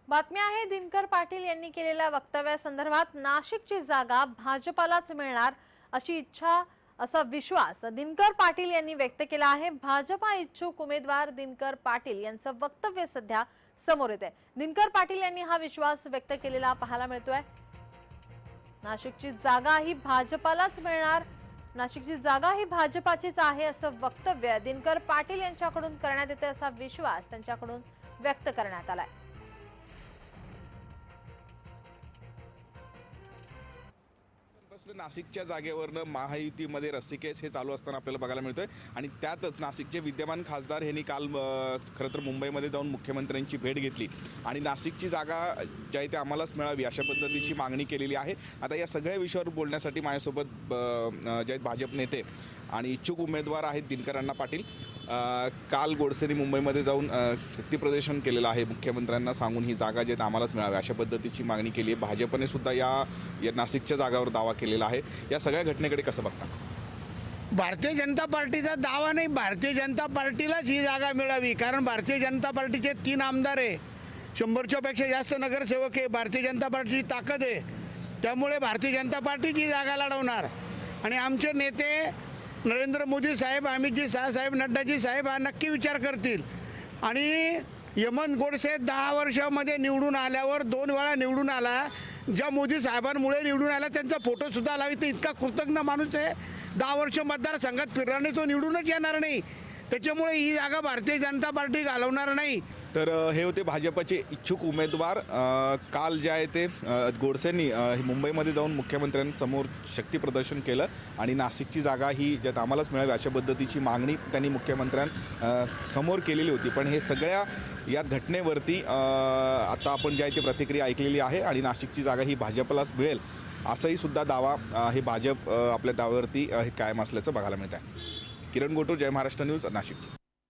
बातमी आहे दिनकर पाटील यांनी केलेल्या वक्तव्यासंदर्भात नाशिकची जागा भाजपालाच मिळणार अशी इच्छा असा विश्वास दिनकर पाटील यांनी व्यक्त केला आहे। भाजपा इच्छुक उमेदवार दिनकर पाटील यांचं वक्तव्य सध्या समोर येत आहे। दिनकर पाटील यांनी हा विश्वास व्यक्त केलेला पाहायला मिळतोय। नाशिकची जागा ही भाजपालाच मिळणार, नाशिकची जागा ही भाजपाचीच आहे असं वक्तव्य दिनकर पाटील यांच्याकडून करण्यात येते असा विश्वास त्यांच्याकडून व्यक्त करण्यात आलाय। नाशिकच्या जागेवरनं महायुतीमध्ये रस्सीकेस हे चालू असताना आपल्याला बघायला मिळतोय आणि त्यातच नाशिकचे विद्यमान खासदार यांनी काल खरं तर मुंबईमध्ये जाऊन मुख्यमंत्र्यांची भेट घेतली आणि नाशिकची जागा ज्या आहे ते आम्हालाच मिळावी अशा पद्धतीची मागणी केलेली आहे। आता या सगळ्या विषयावर बोलण्यासाठी माझ्यासोबत जे आहेत भाजप नेते आणि इच्छुक उमेदवार आहेत दिनकर अण्णा पाटील। काल गोडसेंनी मुंबईमध्ये जाऊन शक्तीप्रदर्शन केलेलं आहे, मुख्यमंत्र्यांना सांगून ही जागा जे आम्हालाच मिळावी अशा पद्धतीची मागणी केली आहे। भाजपने सुद्धा या नाशिकच्या जागावर दावा केलेला आहे। या सगळ्या घटनेकडे कसं बघता? भारतीय जनता पार्टीचा दावा नाही, भारतीय जनता पार्टीलाच ही जागा मिळावी, कारण भारतीय जनता पार्टीचे 3 आमदार आहे, 100च्या पेक्षा जास्त नगरसेवक आहे। भारतीय जनता पार्टीची ताकद आहे, त्यामुळे भारतीय जनता पार्टीची जागा लढवणार आणि आमचे नेते नरेंद्र मोदी साहेब, अमितजी शाह साहेब, नड्डाजी साहेब हा नक्की विचार करतील। आणि हेमंत गोडसे 10 वर्षामध्ये निवडून आल्यावर 2 वेळा निवडून आला, ज्या मोदी साहेबांमुळे निवडून आला त्यांचा फोटोसुद्धा लावित नाही, इतका कृतज्ञ माणूस आहे। 10 वर्ष मतदारसंघात फिरला नाही, तो निवडूनच येणार नाही, त्याच्यामुळे ही जागा भारतीय जनता पार्टी घालवणार नाही। तर हे होते भाजपचे इच्छुक उमेदवार। काल जे आहे ते गोडसेंनी मुंबईमध्ये जाऊन मुख्यमंत्र्यांसमोर शक्तीप्रदर्शन केलं आणि नाशिकची जागा ही ज्यात आम्हालाच मिळावी अशा पद्धतीची मागणी त्यांनी मुख्यमंत्र्यांसमोर केलेली होती। पण हे सगळ्या या घटनेवरती आता आपण जे आहे ते प्रतिक्रिया ऐकलेली आहे आणि नाशिकची जागा ही भाजपलाच मिळेल असाही सुद्धा दावा हे भाजप आपल्या दाव्यावरती कायम असल्याचं बघायला मिळत आहे। किरण गोटूर, जय महाराष्ट्र न्यूज, नाशिक।